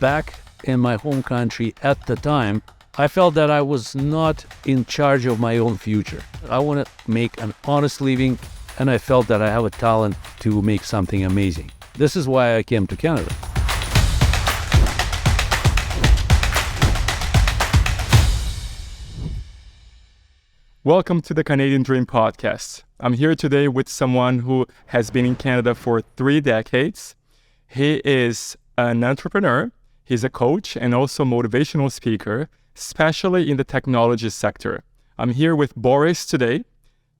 back in my home country at the time, I felt that I was not in charge of my own future. I want to make an honest living, and I felt that I have a talent to make something amazing. This is why I came to Canada. Welcome to the Canadian Dream Podcast. I'm here today with someone who has been in Canada for 3 decades. He is an entrepreneur, he's a coach, and also motivational speaker, especially in the technology sector. I'm here with Boriss today.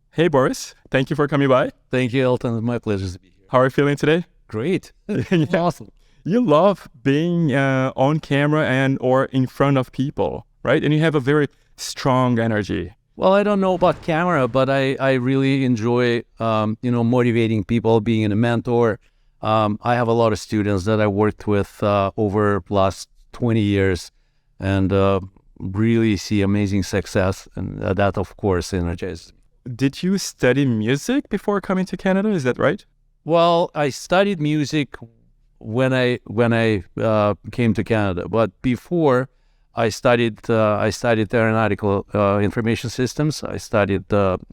Hey Boriss, thank you for coming by. Thank you, Elton. It's my pleasure to be here. How are you feeling today? Great. Yeah. Awesome. You love being on camera and or in front of people, right? And you have a very strong energy. Well, I don't know about camera, but I really enjoy, motivating people, being a mentor. I have a lot of students that I worked with over the last 20 years and really see amazing success. And that, of course, energizes me. Did you study music before coming to Canada? Is that right? Well, I studied music when I came to Canada, but before I studied aeronautical information systems. I studied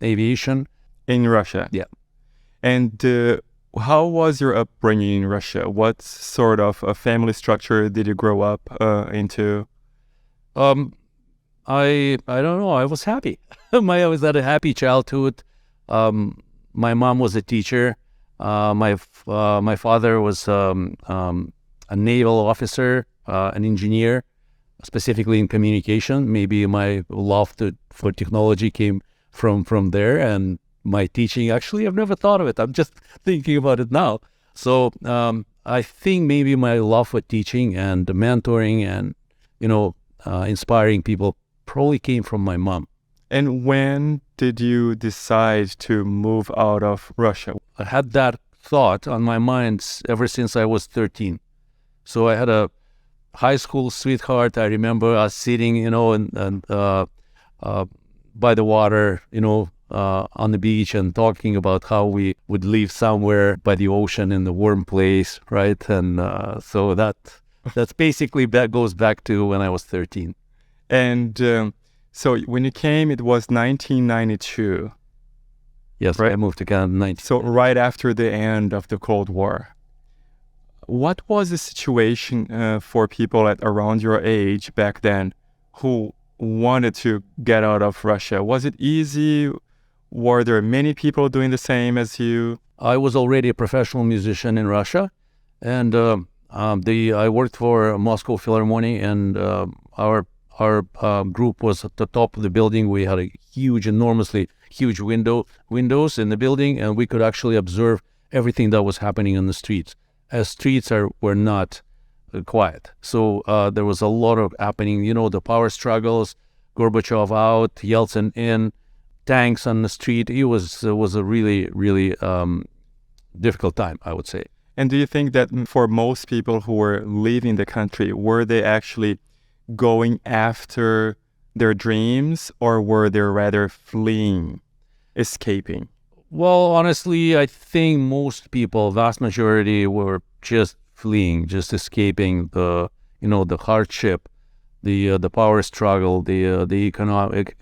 aviation In Russia? Yeah. And how was your upbringing in Russia? What sort of a family structure did you grow up into? I don't know. I was happy. I was had a happy childhood. My mom was a teacher. My father was a naval officer, an engineer, specifically in communication. Maybe my love for technology came from there, and my teaching, actually, I've never thought of it. I'm just thinking about it now. So I think maybe my love for teaching and mentoring and, inspiring people probably came from my mom. And when did you decide to move out of Russia? I had that thought on my mind ever since I was 13. So I had a high school sweetheart. I remember us sitting, by the water, on the beach and talking about how we would live somewhere by the ocean in the warm place, right? And so that's basically, that goes back to when I was 13. And so when you came, it was 1992. Yes, right? I moved to Canada in 19. So right after the end of the Cold War. What was the situation for people at around your age back then who wanted to get out of Russia? Was it easy? Were there many people doing the same as you? I was already a professional musician in Russia, and I worked for Moscow Philharmonic, and our group was at the top of the building. We had a enormously huge windows in the building, and we could actually observe everything that was happening on the streets. As streets were not quiet. So there was a lot of happening, the power struggles, Gorbachev out, Yeltsin in, tanks on the street. It was a really, really difficult time, I would say. And do you think that for most people who were leaving the country, were they actually going after their dreams, or were they rather fleeing, escaping? Well, honestly, I think most people, vast majority, were just fleeing, just escaping the hardship, the power struggle, the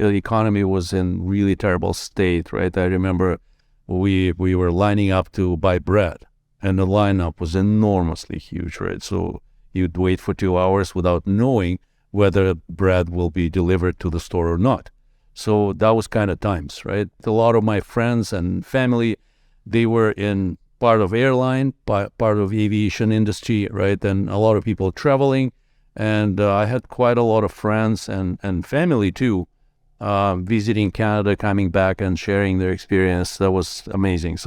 economy was in really terrible state, right? I remember we were lining up to buy bread, and the lineup was enormously huge, right? So you'd wait for 2 hours without knowing whether bread will be delivered to the store or not. So that was kind of times, right? A lot of my friends and family, they were in part of airline, part of aviation industry, right? And a lot of people traveling. And I had quite a lot of friends and family too, visiting Canada, coming back and sharing their experience. That was amazing.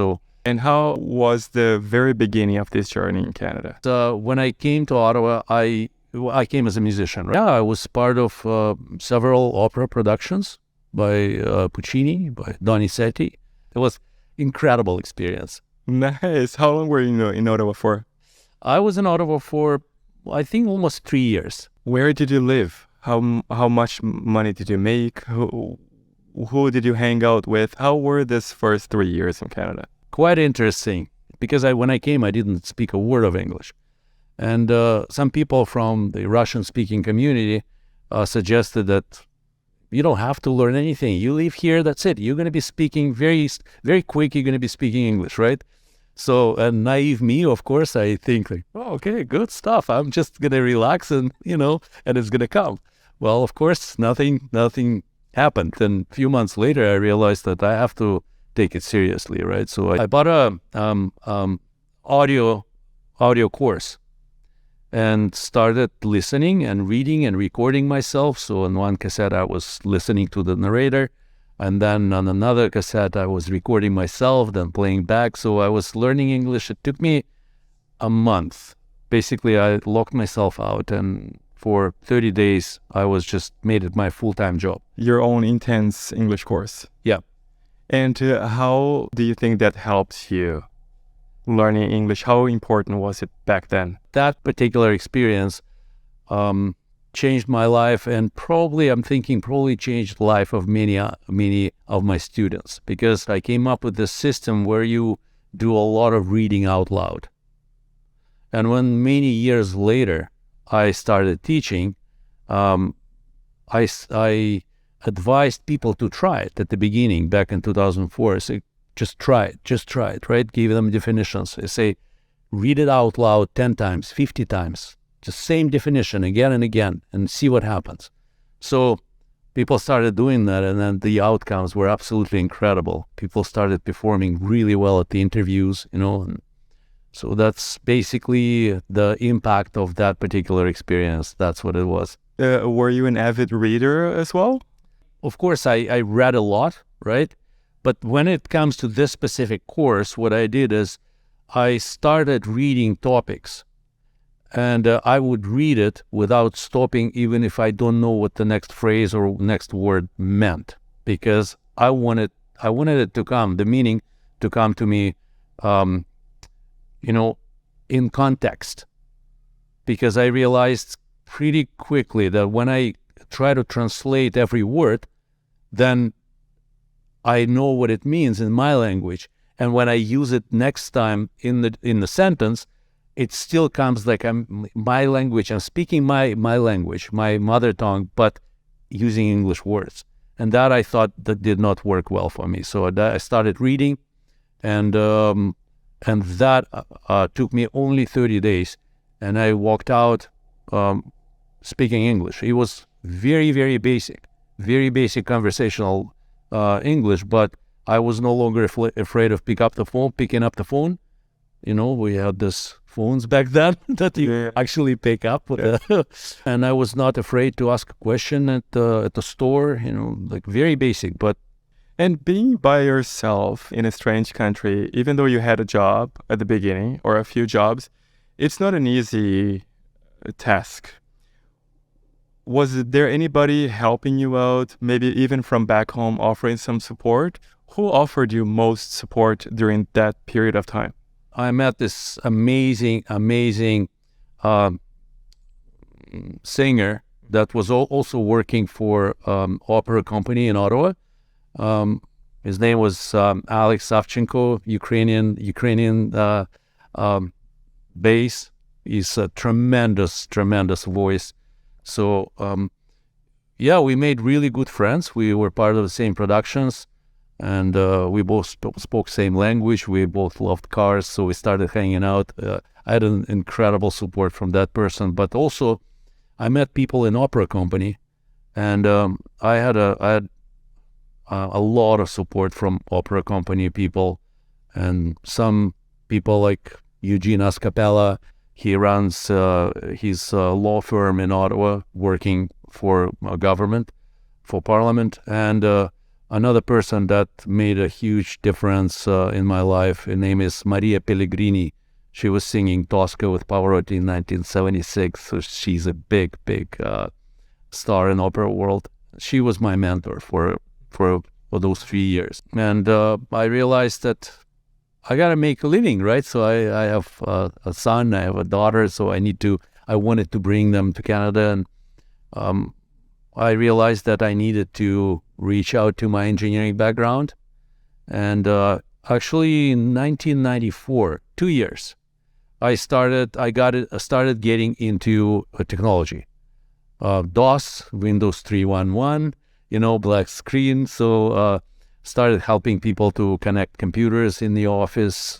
And how was the very beginning of this journey in Canada? When I came to Ottawa, I came as a musician, right? Yeah, I was part of several opera productions by Puccini, by Donizetti. It was incredible experience. Nice. How long were you in Ottawa for? I was in Ottawa for, I think, almost 3 years. Where did you live? How much money did you make? Who did you hang out with? How were these first 3 years in Canada? Quite interesting, because when I came, I didn't speak a word of English. And some people from the Russian-speaking community suggested that you don't have to learn anything. You live here, that's it. You're going to be speaking very, very quick. You're going to be speaking English, right? So, naive me, of course, I think like, oh, okay, good stuff. I'm just going to relax and it's going to come. Well, of course, nothing happened. And a few months later, I realized that I have to take it seriously, right? So I bought a audio course and started listening and reading and recording myself. So on one cassette, I was listening to the narrator. And then on another cassette, I was recording myself, then playing back. So I was learning English. It took me a month. Basically, I locked myself out. And for 30 days, I was just made it my full-time job. Your own intense English course. Yeah. And how do you think that helped you learning English? How important was it back then? That particular experience changed my life, and probably changed the life of many of my students, because I came up with this system where you do a lot of reading out loud. And when many years later I started teaching, I advised people to try it at the beginning back in 2004. I say, just try it, right? Give them definitions. I say, read it out loud 10 times, 50 times. Just same definition again and again, and see what happens. So people started doing that, and then the outcomes were absolutely incredible. People started performing really well at the interviews, and so that's basically the impact of that particular experience. That's what it was. Were you an avid reader as well? Of course, I read a lot, right? But when it comes to this specific course, what I did is I started reading topics. And I would read it without stopping, even if I don't know what the next phrase or next word meant, because I wanted it to come, the meaning to come to me, in context. Because I realized pretty quickly that when I try to translate every word, then I know what it means in my language, and when I use it next time in the sentence, it still comes like my language. I'm speaking my language, my mother tongue, but using English words. And that I thought that did not work well for me. So I started reading, and that took me only 30 days. And I walked out speaking English. It was very, very basic conversational English, but I was no longer afraid of picking up the phone. We had this phones back then that you actually pick up. And I was not afraid to ask a question at the store, like very basic. And being by yourself in a strange country, even though you had a job at the beginning or a few jobs, it's not an easy task. Was there anybody helping you out, maybe even from back home offering some support? Who offered you most support during that period of time? I met this amazing singer that was also working for opera company in Ottawa. His name was Alex Savchenko, Ukrainian bass. He's a tremendous voice. So we made really good friends. We were part of the same productions. And we both spoke same language. We both loved cars, so we started hanging out. I had an incredible support from that person, but also I met people in opera company, and I had a lot of support from opera company people, and some people like Eugene Ascapella. He runs his law firm in Ottawa, working for government, for parliament, and another person that made a huge difference in my life, her name is Maria Pellegrini. She was singing Tosca with Pavarotti in 1976, so she's a big star in opera world. She was my mentor for those 3 years. And I realized that I got to make a living, right? So I have a son, I have a daughter, so I wanted to bring them to Canada, and I realized that I needed to reach out to my engineering background. And actually in 1994, 2 years, I started getting into technology. DOS, Windows 3.1.1, black screen. So started helping people to connect computers in the office,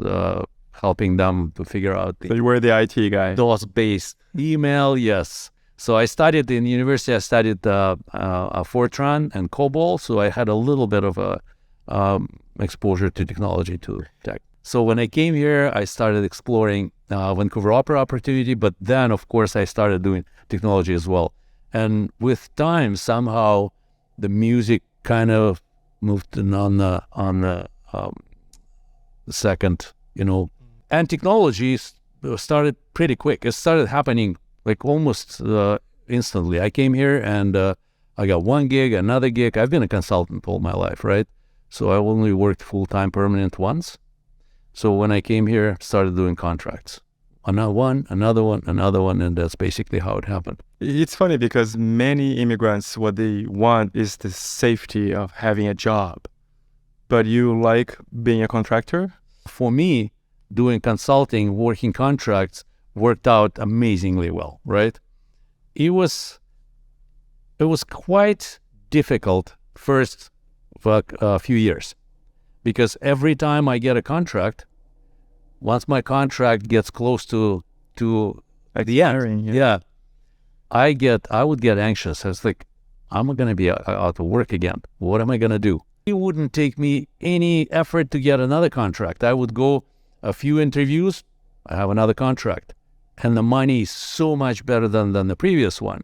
helping them to figure out So you were the IT guy. DOS-based email, yes. So I studied in university, I studied Fortran and COBOL, so I had a little bit of a exposure to technology, to tech. So when I came here, I started exploring Vancouver Opera opportunity, but then, of course, I started doing technology as well. And with time, somehow, the music kind of moved on the second, and technology started pretty quick. It started happening like almost instantly. I came here and I got one gig, another gig. I've been a consultant all my life, right? So I only worked full-time permanent once. So when I came here, started doing contracts. Another one, and that's basically how it happened. It's funny because many immigrants, what they want is the safety of having a job. But you like being a contractor? For me, doing consulting, working contracts worked out amazingly well, right? It was quite difficult first for a few years, because every time I get a contract, once my contract gets close to the end, I would get anxious. I was like, I'm going to be out of work again. What am I going to do? It wouldn't take me any effort to get another contract. I would go a few interviews, I have another contract, and the money is so much better than the previous one.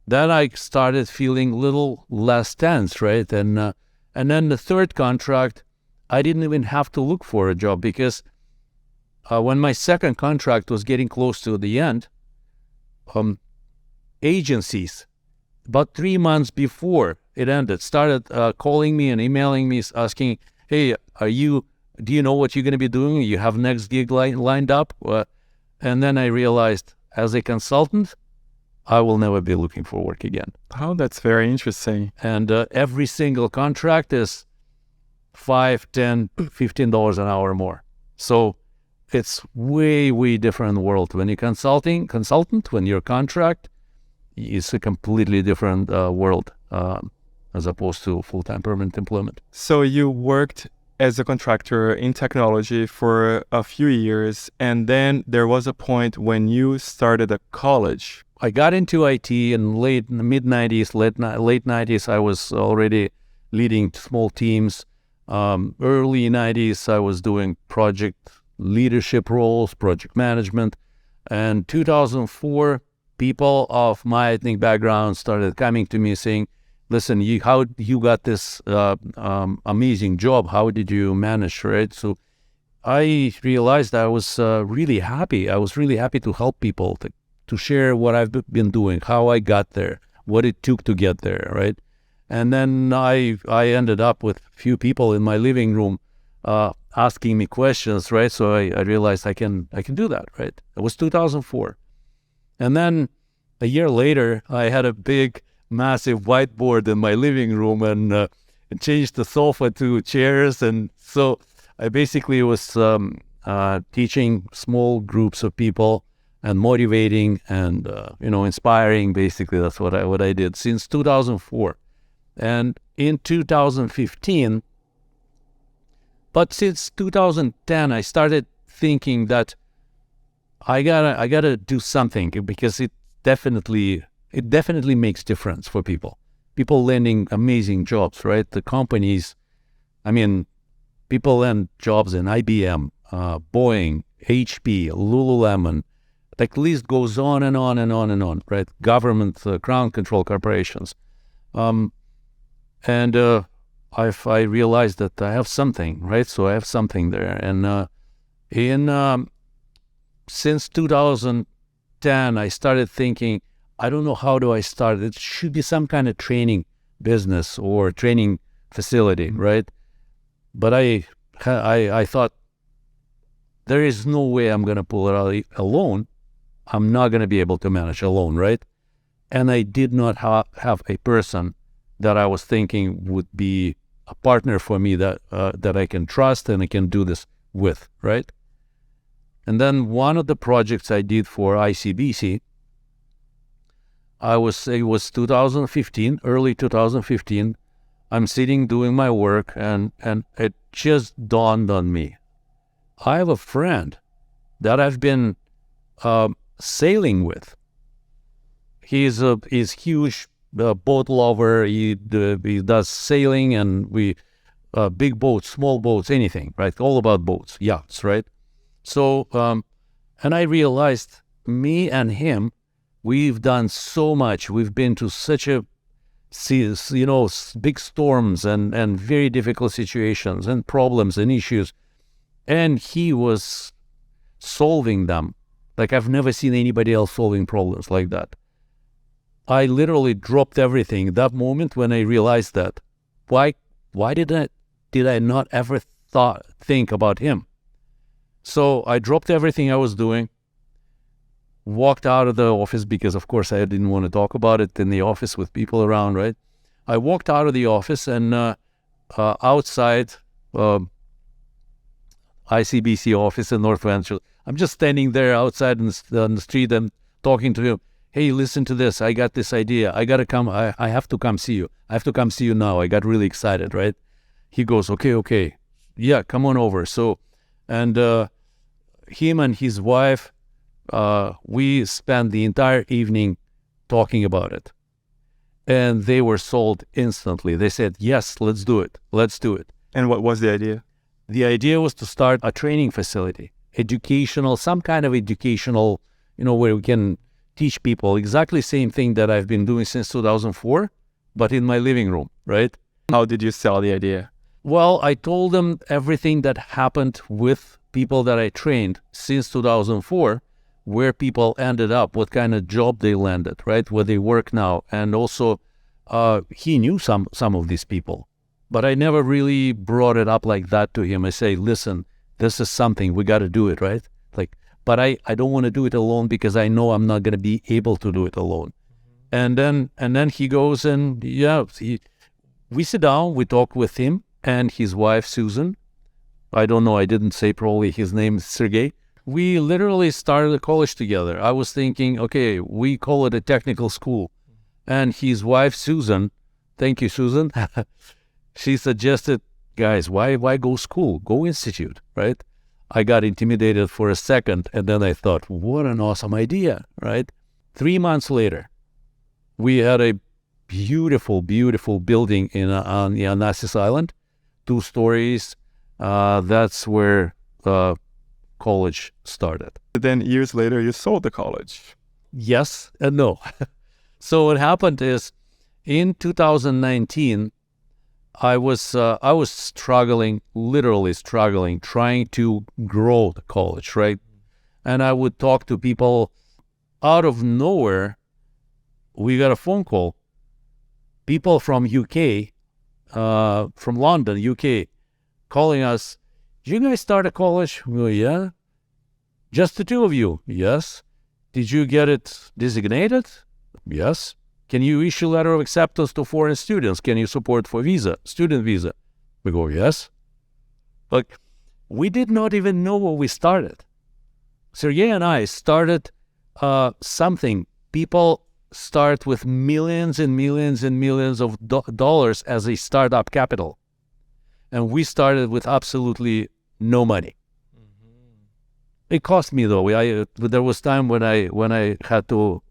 Then I started feeling a little less tense, right? And then the third contract, I didn't even have to look for a job, because when my second contract was getting close to the end, agencies, about 3 months before it ended, started calling me and emailing me, asking, hey, do you know what you're going to be doing? You have next gig lined up? And then I realized, as a consultant, I will never be looking for work again. Oh, that's very interesting. And every single contract is $5, $10, $15 an hour more. So it's way, way different world. When you're consultant, when you're contract, it's a completely different world as opposed to full-time permanent employment. So you worked as a contractor in technology for a few years, and then there was a point when you started a college. I got into IT in mid-90s, late 90s. I was already leading small teams. Early 90s, I was doing project leadership roles, project management. And 2004, people of my ethnic background started coming to me saying, listen, how you got this amazing job? How did you manage, right? So I realized I was really happy. I was really happy to help people, to share what I've been doing, how I got there, what it took to get there, right? And then I ended up with a few people in my living room asking me questions, right? So I realized I can do that, right? It was 2004. And then a year later, I had a big, massive whiteboard in my living room and changed the sofa to chairs. And so I basically was teaching small groups of people and motivating and inspiring. Basically, that's what I did since 2004. And in 2015, but since 2010, I started thinking that I gotta do something, because it definitely makes difference for people. People landing amazing jobs, right? The companies, people land jobs in IBM, Boeing, HP, Lululemon. The list goes on and on and on and on, right? Government, ground control corporations. I realized that I have something, right? So I have something there. And since 2010, I started thinking, I don't know, how do I start? It should be some kind of training business or training facility, right? But I thought, there is no way I'm going to pull it out alone. I'm not going to be able to manage alone, right? And I did not have a person that I was thinking would be a partner for me that I can trust and I can do this with, right? And then one of the projects I did for ICBC, it was 2015, early 2015. I'm sitting doing my work, and it just dawned on me. I have a friend that I've been sailing with. He's huge boat lover. He does sailing, and we big boats, small boats, anything, right? All about boats, yachts, right? So, and I realized me and him, we've done so much. We've been to such big storms and very difficult situations and problems and issues. And he was solving them. Like I've never seen anybody else solving problems like that. I literally dropped everything that moment when I realized that. Why did I not ever think about him? So I dropped everything I was doing, walked out of the office because, of course, I didn't want to talk about it in the office with people around, right? I walked out of the office and outside ICBC office in North Vancouver, I'm just standing there outside on the street and talking to him. Hey, listen to this. I got this idea. I got to come. I have to come see you. I have to come see you now. I got really excited, right? He goes, okay. Yeah, come on over. So, and him and his wife, we spent the entire evening talking about it. And they were sold instantly. They said, yes, let's do it. Let's do it. And what was the idea? The idea was to start a training facility, some kind of educational, where we can teach people exactly the same thing that I've been doing since 2004, but in my living room, right? How did you sell the idea? Well, I told them everything that happened with people that I trained since 2004, where people ended up, what kind of job they landed, right? Where they work now. And also, he knew some of these people, but I never really brought it up like that to him. I say, listen, this is something, we got to do it, right? But I don't want to do it alone because I know I'm not going to be able to do it alone. Mm-hmm. And then he goes and we sit down, we talk with him and his wife, Susan. I don't know, I didn't say probably his name is Sergey. We literally started a college together. I was thinking, okay, we call it a technical school. And his wife, Susan, thank you, Susan, she suggested, guys, why go school? Go institute, right? I got intimidated for a second, and then I thought, what an awesome idea, right? 3 months later, we had a beautiful, beautiful building on Onassis Island, 2 stories. That's where college started. Then years later, you sold the college. Yes and no. So what happened is, in 2019, I was struggling, literally struggling, trying to grow the college, right? And I would talk to people. Out of nowhere, we got a phone call. People from UK, from London, UK, calling us, did you guys start a college? We go, yeah. Just the 2 of you? Yes. Did you get it designated? Yes. Can you issue letter of acceptance to foreign students? Can you support for student visa? We go, yes. But we did not even know what we started. Sergey and I started something. People start with millions and millions and millions of dollars as a startup capital. And we started with absolutely no money. Mm-hmm. It cost me though. There was time when I had to,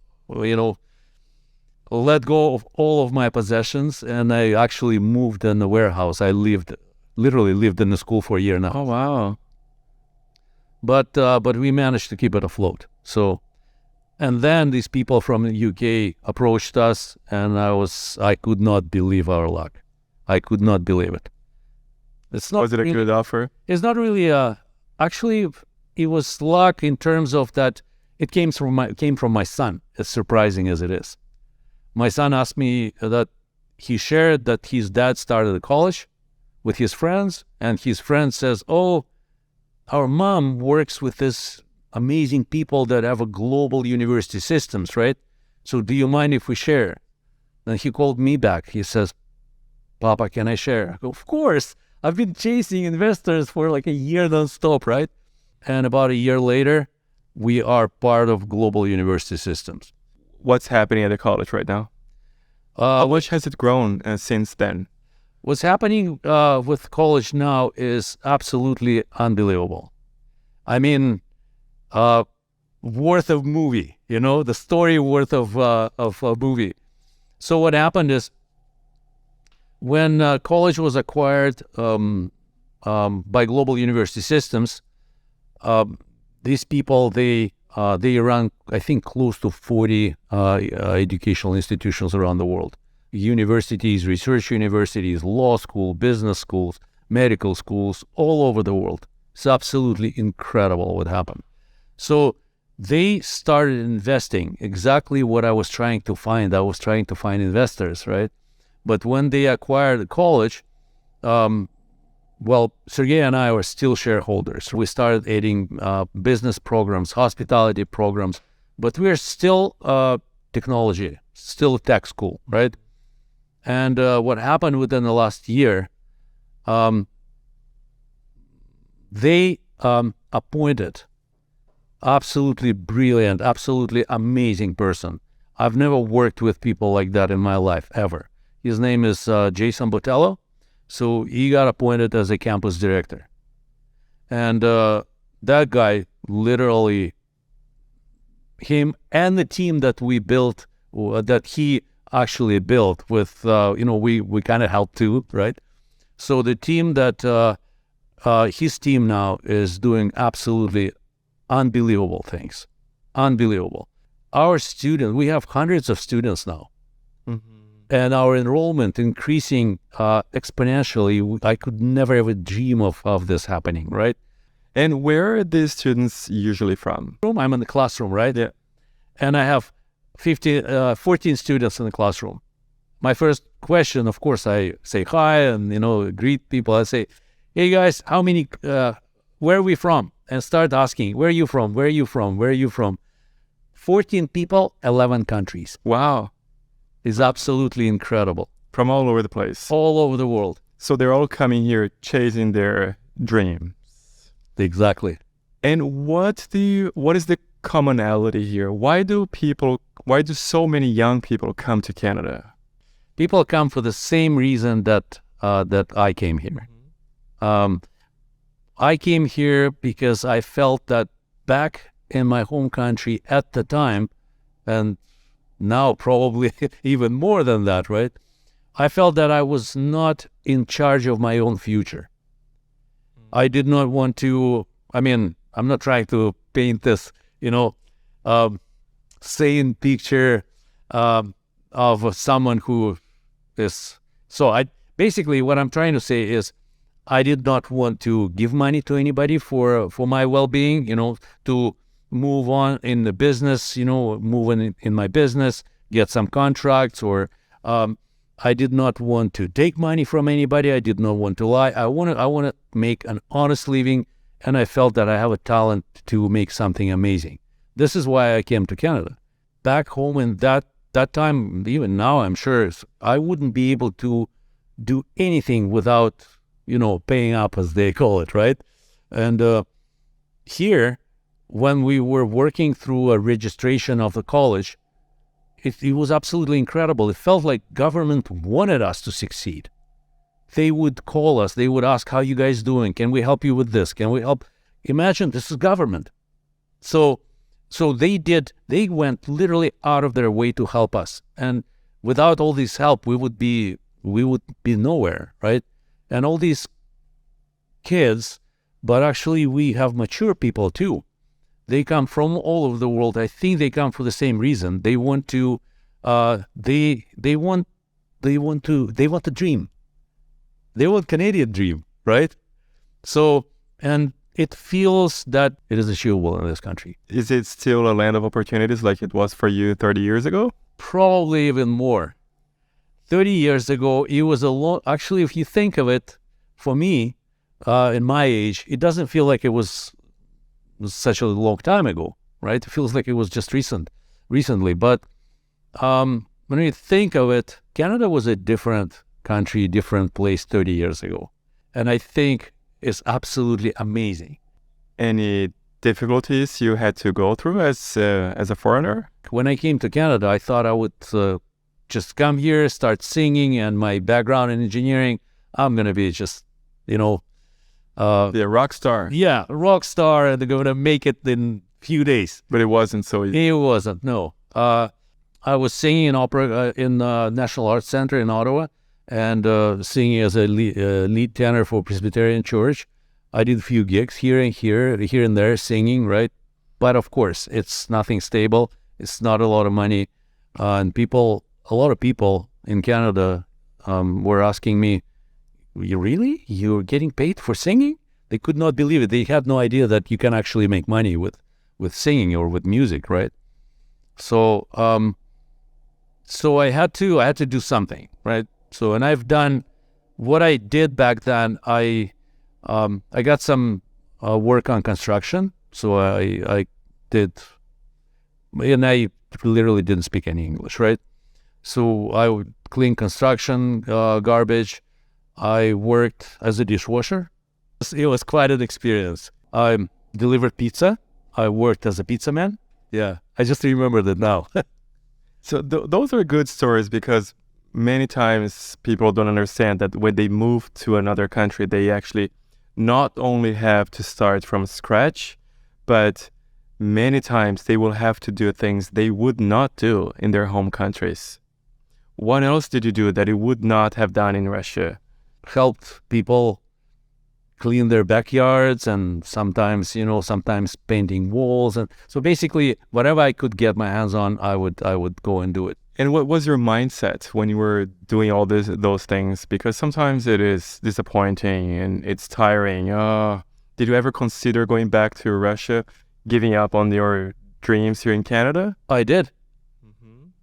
let go of all of my possessions, and I actually moved in the warehouse. I literally lived in the school for a year now. Oh wow! But we managed to keep it afloat. So, and then these people from the UK approached us, and I could not believe our luck. I could not believe it. Was it a good offer? It's not really actually, it was luck in terms of that it came from my son, as surprising as it is. My son asked me that he shared that his dad started a college with his friends, and his friend says, oh, our mom works with this amazing people that have a global university systems, right? So do you mind if we share? Then he called me back. He says, Papa, can I share? I go, of course. I've been chasing investors for like a year nonstop, right? and about a year later, we are part of global university systems. What's happening at the college right now? How much has it grown since then? What's happening with college now is absolutely unbelievable. I mean, worth of movie, the story worth of a movie. So what happened is when college was acquired by global university systems, these people, they run, I think, close to 40 educational institutions around the world. Universities, research universities, law school, business schools, medical schools, all over the world. It's absolutely incredible what happened. So they started investing exactly what I was trying to find. I was trying to find investors, right? But when they acquired the college, Sergey and I were still shareholders. We started adding business programs, hospitality programs, but we're still technology, still a tech school, right? And what happened within the last year, they appointed absolutely brilliant, absolutely amazing person. I've never worked with people like that in my life, ever. His name is Jason Botello. So he got appointed as a campus director. And that guy literally, him and the team that we built, that he actually built with, we kind of helped too, right? So the team that, his team now is doing absolutely unbelievable things. Unbelievable. Our students, we have hundreds of students now. Mm-hmm. And our enrollment increasing exponentially. I could never ever dream of this happening, right? And where are these students usually from? I'm in the classroom, right? Yeah. And I have 14 students in the classroom. My first question, of course, I say hi and, greet people. I say, hey guys, how many, where are we from? And start asking, where are you from? Where are you from? Where are you from? 14 people, 11 countries. Wow. It's absolutely incredible. From all over the place. All over the world. So they're all coming here chasing their dreams. Exactly. And what is the commonality here? Why do so many young people come to Canada? People come for the same reason that I came here. Mm-hmm. I came here because I felt that back in my home country at the time, and now probably even more than that, right? I felt that I was not in charge of my own future. I did not want to, I'm not trying to paint this, sane picture of someone who is, basically what I'm trying to say is I did not want to give money to anybody for my well-being, to move on in the business, move in my business, get some contracts, or I did not want to take money from anybody. I did not want to lie. I want to make an honest living, and I felt that I have a talent to make something amazing. This is why I came to Canada. Back home in that time, even now, I'm sure I wouldn't be able to do anything without, paying up, as they call it, right? And here, when we were working through a registration of the college, it was absolutely incredible. It felt like government wanted us to succeed. They would call us. They would ask, how you guys doing? Can we help you with this? Can we help? Imagine, this is government. So they went literally out of their way to help us. And without all this help, we would be nowhere, right? And all these kids, but actually we have mature people too. They come from all over the world. I think they come for the same reason. They want to, they want to dream. They want Canadian dream, right? So, and it feels that it is achievable in this country. Is it still a land of opportunities like it was for you 30 years ago? Probably even more. 30 years ago, it was a long, actually, if you think of it, for me, in my age, it doesn't feel like it was such a long time ago, right? It feels like it was just recently. But when you think of it, Canada was a different country, different place 30 years ago. And I think it's absolutely amazing. Any difficulties you had to go through as a foreigner? When I came to Canada, I thought I would just come here, start singing, and my background in engineering, I'm going to be just, The rock star. yeah, a rock star, and they're going to make it in few days. But it wasn't so easy. It wasn't, no. I was singing in opera in National Arts Center in Ottawa, and singing as a lead tenor for Presbyterian Church. I did a few gigs here and there, singing, right? But of course, it's nothing stable. It's not a lot of money. And a lot of people in Canada were asking me, You're getting paid for singing? They could not believe it. They had no idea that you can actually make money with singing or with music, right? So so I had to do something, right? So, and I've done what I did back then. I got some work on construction. So I did, and I literally didn't speak any English, right? So I would clean construction, garbage. I worked as a dishwasher. It was quite an experience. I delivered pizza. I worked as a pizza man. Yeah, I just remembered it now. So those are good stories because many times people don't understand that when they move to another country, they actually not only have to start from scratch, but many times they will have to do things they would not do in their home countries. What else did you do that you would not have done in Russia? Helped people clean their backyards, and sometimes painting walls. And so basically whatever I could get my hands on, I would go and do it. And what was your mindset when you were doing all those things? Because sometimes it is disappointing and it's tiring. Did you ever consider going back to Russia, giving up on your dreams here in Canada? I did.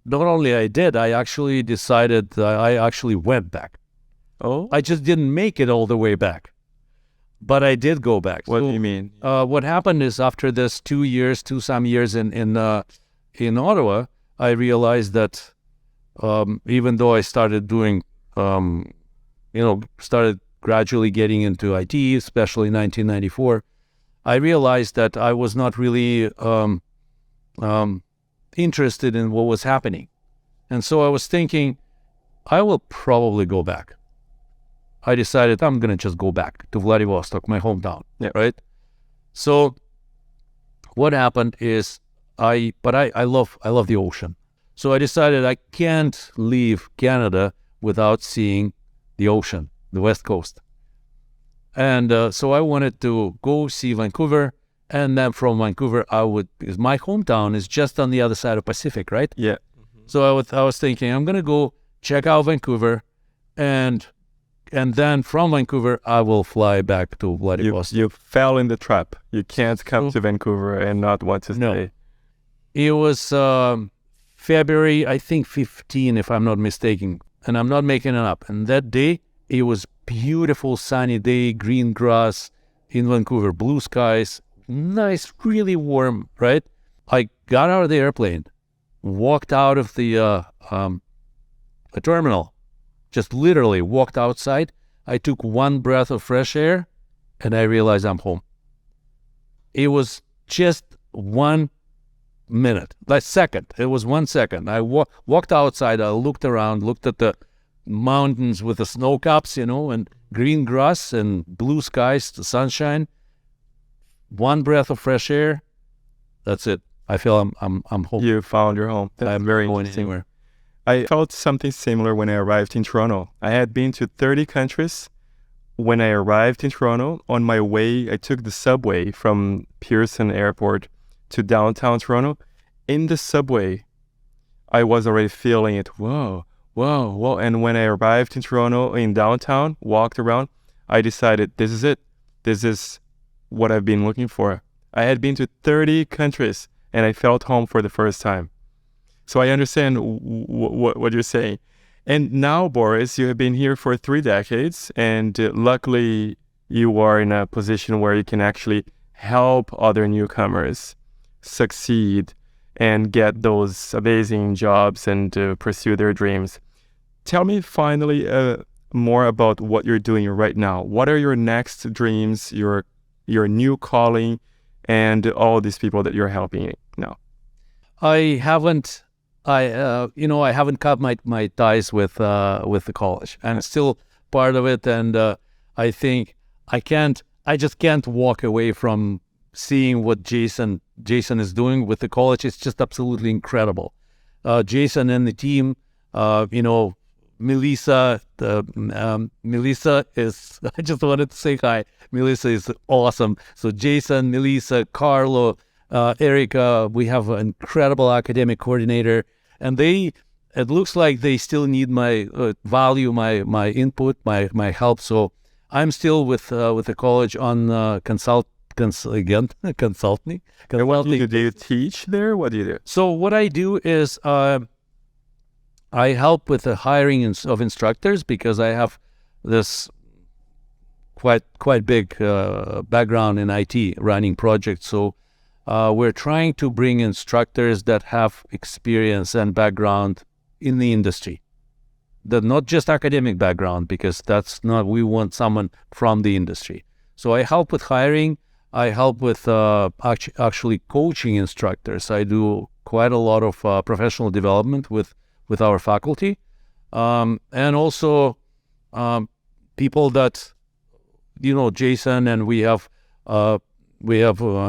Not only I did, I actually decided I actually went back. Oh? I just didn't make it all the way back. But I did go back. What do you mean? What happened is after this 2 some years in Ottawa, I realized that even though I started doing, started gradually getting into IT, especially in 1994, I realized that I was not really interested in what was happening. And so I was thinking, I will probably go back. I decided I'm going to just go back to Vladivostok, my hometown, right? So what happened is I love the ocean. So I decided I can't leave Canada without seeing the ocean, the West Coast. And so I wanted to go see Vancouver, and then from Vancouver because my hometown is just on the other side of Pacific, right? Yeah. So I was thinking I'm going to go check out Vancouver, and then from Vancouver, I will fly back to Vladivostok. You fell in the trap. You can't come to Vancouver and not want to stay. No. It was February, I think 15, if I'm not mistaken, and I'm not making it up. And that day, it was beautiful sunny day, green grass in Vancouver, blue skies, nice, really warm, right? I got out of the airplane, walked out of the terminal, just literally walked outside. I took one breath of fresh air, and I realized I'm home. It was just 1 minute, like second. It was 1 second. I walked outside. I looked around, looked at the mountains with the snow caps, and green grass and blue skies, the sunshine. One breath of fresh air. That's it. I feel I'm home. You found your home. That's I'm very going interesting. anywhere. I felt something similar when I arrived in Toronto. I had been to 30 countries. When I arrived in Toronto, on my way, I took the subway from Pearson Airport to downtown Toronto. In the subway, I was already feeling it. Whoa. And when I arrived in Toronto, in downtown, walked around, I decided this is it. This is what I've been looking for. I had been to 30 countries, and I felt home for the first time. So I understand what you're saying. And now, Boris, you have been here for 3 decades, and luckily you are in a position where you can actually help other newcomers succeed and get those amazing jobs and pursue their dreams. Tell me finally more about what you're doing right now. What are your next dreams, your your new calling and all these people that you're helping now? I haven't cut my ties with the college. I'm still part of it, and I think I just can't walk away from seeing what Jason is doing with the college. It's just absolutely incredible. Jason and the team, Melissa, Melissa is, I just wanted to say hi. Melissa is awesome. So Jason, Melissa, Carlo, Erica, we have an incredible academic coordinator, and it looks like they still need my value, my input, my help. So I'm still with the college on consulting. And what do you teach there? What do you do? So what I do is I help with the hiring of instructors, because I have this quite big background in IT, running projects. So we're trying to bring instructors that have experience and background in the industry. That not just academic background, because that's not, we want someone from the industry. So I help with hiring. I help with actually coaching instructors. I do quite a lot of professional development with our faculty, and also people that, Jason, and we have an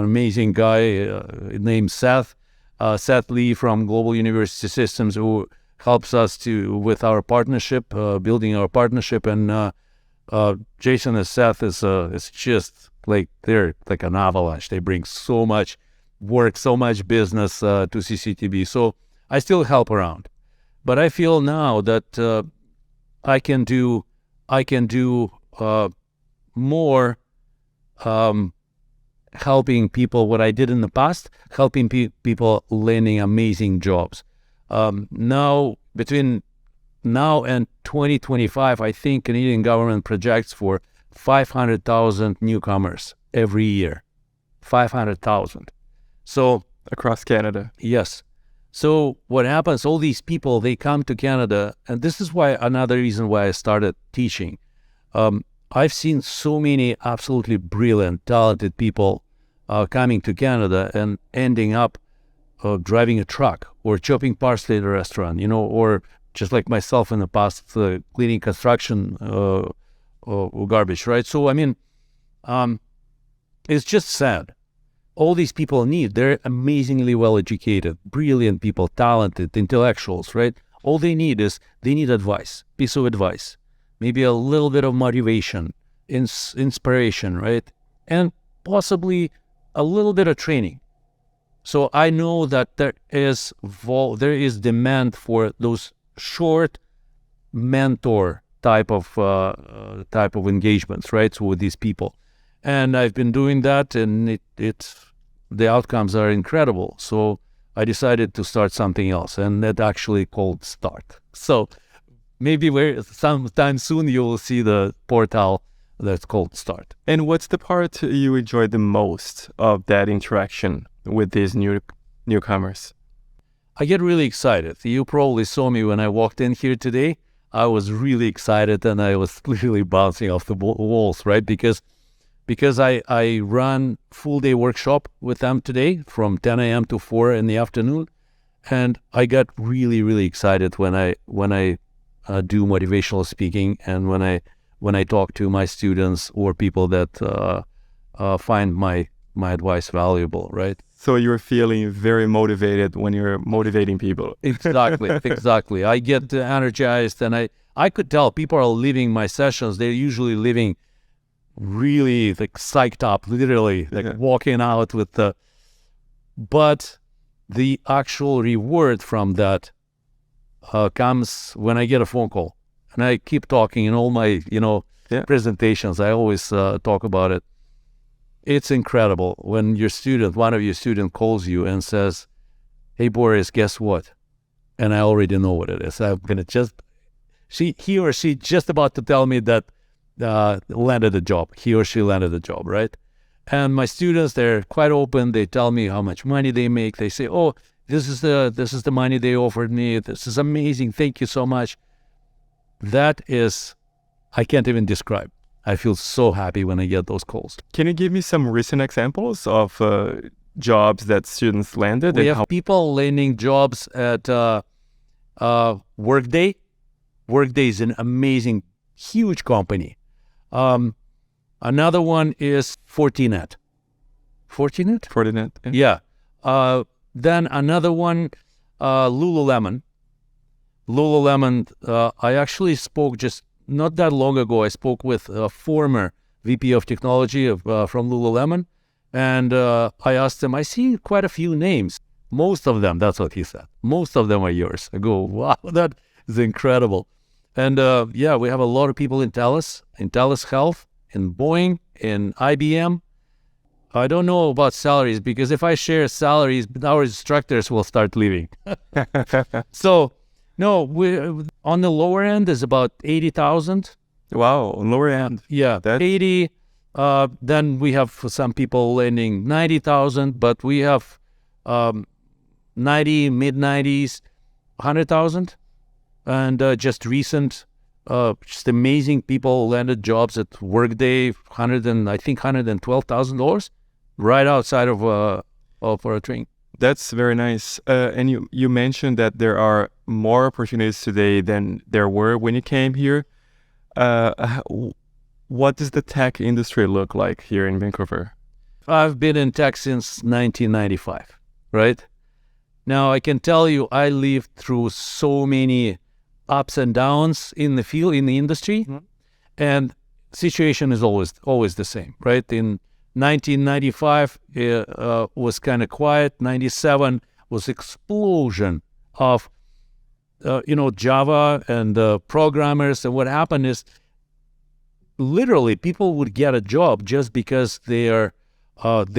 amazing guy named Seth Lee from Global University Systems, who helps us with our partnership, building our partnership. And Jason and Seth is just like, they're like an avalanche. They bring so much work, so much business to CCTB. So I still help around, but I feel now that I can do more helping people, what I did in the past, helping people landing amazing jobs. Now, between now and 2025, I think Canadian government projects for 500,000 newcomers every year. 500,000. So across Canada. Yes. So what happens, all these people, they come to Canada, and this is why, another reason why I started teaching. I've seen so many absolutely brilliant, talented people coming to Canada and ending up driving a truck or chopping parsley at a restaurant, or just like myself in the past, cleaning construction garbage, right? So, I mean, it's just sad. All these people they're amazingly well-educated, brilliant people, talented, intellectuals, right? All they need advice, piece of advice, maybe a little bit of motivation, inspiration, right? And possibly a little bit of training. So I know that there is demand for those short mentor type of engagements, right? So with these people, and I've been doing that, and the outcomes are incredible. So I decided to start something else, and that actually called Start. So maybe sometime soon you will see the portal that's called Start. And what's the part you enjoy the most of that interaction with these newcomers? I get really excited. You probably saw me when I walked in here today. I was really excited, and I was literally bouncing off the walls, right? Because I run full-day workshop with them today from 10 a.m. to 4 in the afternoon, and I got really, really excited when I do motivational speaking, and when I talk to my students or people that find my advice valuable, right? So you're feeling very motivated when you're motivating people. Exactly. I get energized, and I could tell people are leaving my sessions. They're usually leaving really like psyched up, literally, like walking out with but the actual reward from that comes when I get a phone call, and I keep talking in all my, presentations. I always talk about it. It's incredible when one of your students calls you and says, "Hey, Boris, guess what?" And I already know what it is. I'm going to he or she just about to tell me that landed a job. He or she landed a job, right? And my students, they're quite open. They tell me how much money they make. They say, "Oh, this is the money they offered me. This is amazing. Thank you so much." That is, I can't even describe. I feel so happy when I get those calls. Can you give me some recent examples of jobs that students landed? We have people landing jobs at Workday. Workday is an amazing, huge company. Another one is Fortinet. Fortinet. Yeah. Then another one, Lululemon. I actually spoke just not that long ago. I spoke with a former VP of technology from Lululemon, and I asked him, I see quite a few names. Most of them, that's what he said. Most of them are yours. I go, wow, that is incredible. And yeah, we have a lot of people in TELUS Health, in Boeing, in IBM. I don't know about salaries, because if I share salaries, our instructors will start leaving. So, no, we on the lower end is about 80,000. Wow, lower end. Yeah, 80. Then we have some people landing 90,000, but we have 90, mid-90s, 100,000. And just recent, just amazing people landed jobs at Workday, $112,000 right outside of for a train. That's very nice. And you mentioned that there are more opportunities today than there were when you came here. What does the tech industry look like here in Vancouver? I've been in tech since 1995, right? Now, I can tell you, I lived through so many ups and downs in the field, in the industry, and situation is always the same, right? In 1995, was kind of quiet. 97 was explosion of, Java and programmers. And what happened is, literally, people would get a job just because they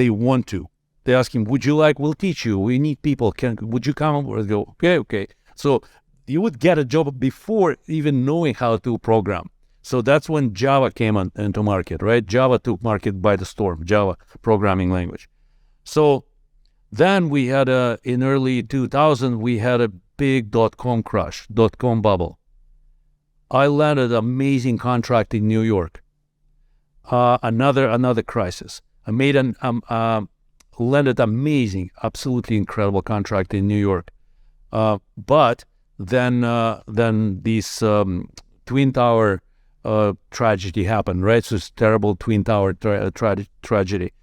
want to. They ask him, "Would you like? We'll teach you. We need people. Would you come?" Or go, okay. So you would get a job before even knowing how to program. So that's when Java came into market, right? Java took market by the storm, Java programming language. So then we had in early 2000, we had a big .com crash, .com bubble. I landed an amazing contract in New York. Another crisis. I made landed amazing, absolutely incredible contract in New York. But then this Twin Tower tragedy happened, right? So it's terrible Twin Tower tragedy.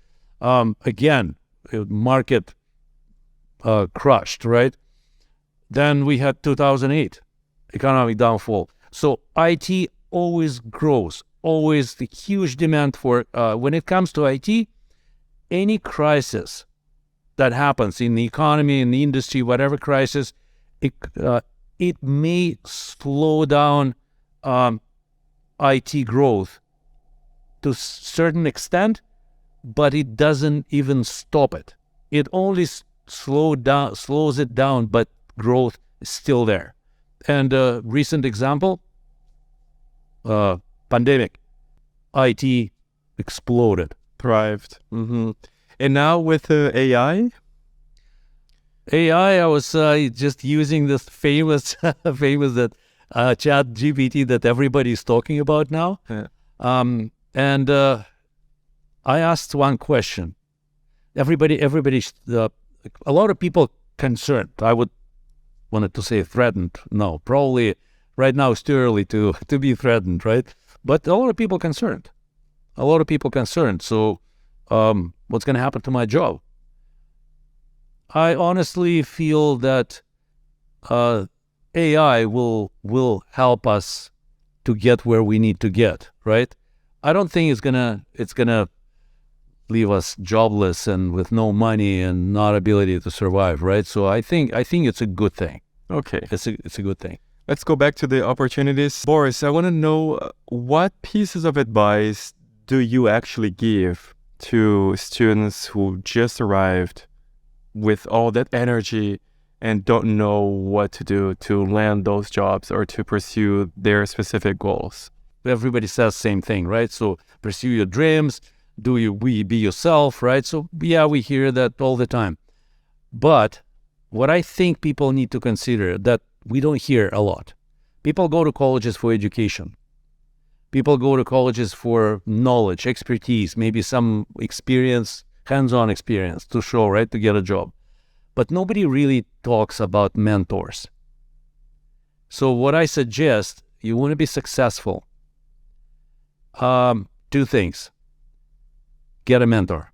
Again, market crushed, right? Then we had 2008, economic downfall. So IT always grows, always the huge demand for, when it comes to IT, any crisis that happens in the economy, in the industry, whatever crisis, it may slow down IT growth to a certain extent, but it doesn't even stop it. It only slows it down, but growth is still there. And a recent example, pandemic, IT exploded. Thrived. Mm-hmm. And now with AI? I was just using this famous that chat GPT that everybody's talking about now. Yeah. And I asked one question. Everybody, a lot of people concerned. I wanted to say threatened. No, probably right now it's too early to be threatened, right? But a lot of people concerned. So what's going to happen to my job? I honestly feel that AI will help us to get where we need to get, right? I don't think it's gonna leave us jobless and with no money and not ability to survive, right? So I think it's a good thing. Okay. It's a good thing. Let's go back to the opportunities. Boris, I want to know what pieces of advice do you actually give to students who just arrived with all that energy and don't know what to do to land those jobs or to pursue their specific goals? Everybody says the same thing, right? So pursue your dreams, be yourself, right? So yeah, we hear that all the time. But what I think people need to consider that we don't hear a lot. People go to colleges for education. People go to colleges for knowledge, expertise, maybe some experience, hands-on experience to show, right, to get a job. But nobody really talks about mentors. So what I suggest, you want to be successful, 2 things. Get a mentor.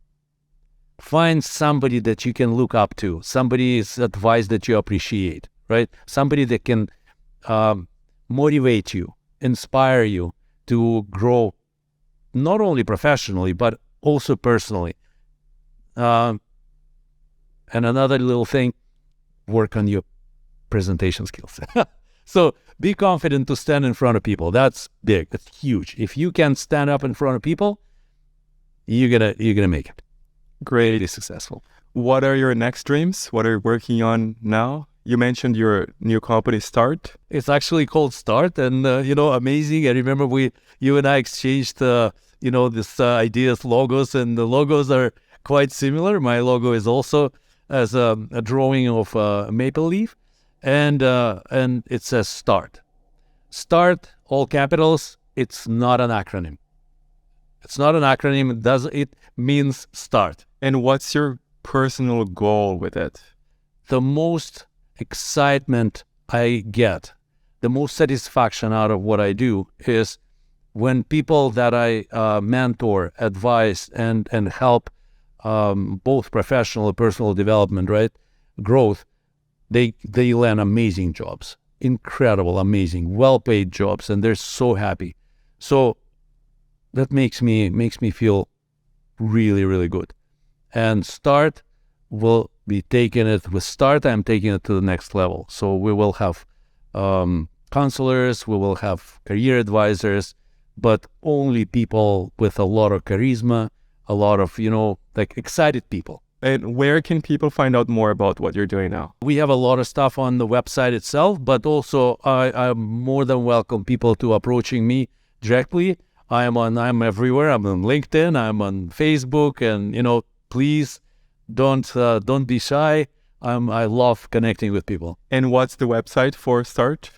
Find somebody that you can look up to, somebody's advice that you appreciate, right? Somebody that can motivate you, inspire you to grow, not only professionally, but also personally. And another little thing, work on your presentation skills. So be confident to stand in front of people. That's big. That's huge. If you can stand up in front of people, you're gonna make it. Great. Really successful. What are your next dreams? What are you working on now? You mentioned your new company, Start. It's actually called Start, and amazing. I remember you and I exchanged this ideas, logos, and the logos are quite similar. My logo is also as a drawing of a maple leaf, and it says Start. Start, all capitals. It's not an acronym. It's not an acronym. It means start. And what's your personal goal with it? The most excitement I get, the most satisfaction out of what I do is when people that I mentor, advise, and help, both professional and personal development, right, growth, they land amazing jobs, incredible, amazing, well-paid jobs, and they're so happy. So that makes me feel really, really good. And Start will be taking it with Start. I'm taking it to the next level. So we will have counselors, we will have career advisors, but only people with a lot of charisma, a lot of, excited people. And where can people find out more about what you're doing now? We have a lot of stuff on the website itself, but also I'm more than welcome people to approaching me directly. I'm everywhere. I'm on LinkedIn. I'm on Facebook, and please don't be shy. I love connecting with people. And what's the website for Start?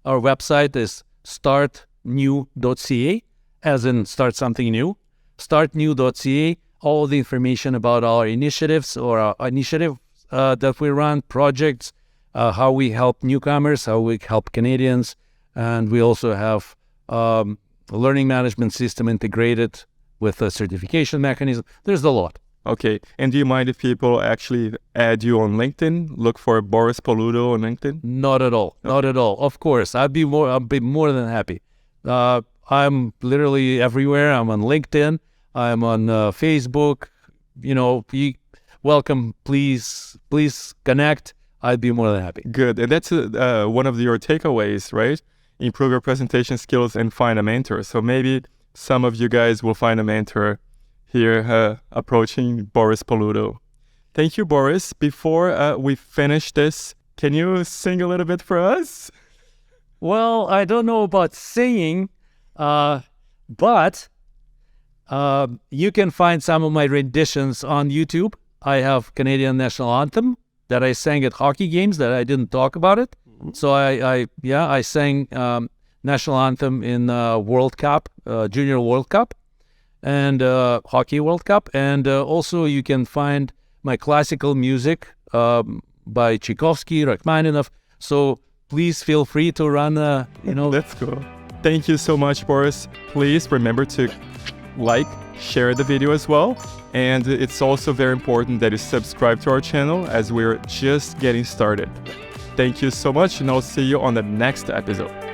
Our website is startnew.ca, as in start something new. Startnew.ca. All the information about our initiatives or our initiative that we run, projects, how we help newcomers, how we help Canadians, and we also have a learning management system integrated with a certification mechanism. There's a lot. Okay. And do you mind if people actually add you on LinkedIn? Look for Boris Poludo on LinkedIn? Not at all. Okay. Not at all. Of course. I'd be more than happy. I'm literally everywhere. I'm on LinkedIn. I'm on Facebook. Welcome. Please connect. I'd be more than happy. Good. And that's one of your takeaways, right? Improve your presentation skills and find a mentor. So maybe some of you guys will find a mentor here approaching Boris Poludo. Thank you, Boris. Before we finish this, can you sing a little bit for us? Well, I don't know about singing, but you can find some of my renditions on YouTube. I have Canadian National Anthem that I sang at hockey games that I didn't talk about it. Mm-hmm. So I sang National Anthem in World Cup, Junior World Cup, and Hockey World Cup. And also you can find my classical music by Tchaikovsky, Rachmaninoff. So please feel free to run, That's cool. Thank you so much, Boris. Please remember to share the video as well. And it's also very important that you subscribe to our channel as we're just getting started. Thank you so much, and I'll see you on the next episode.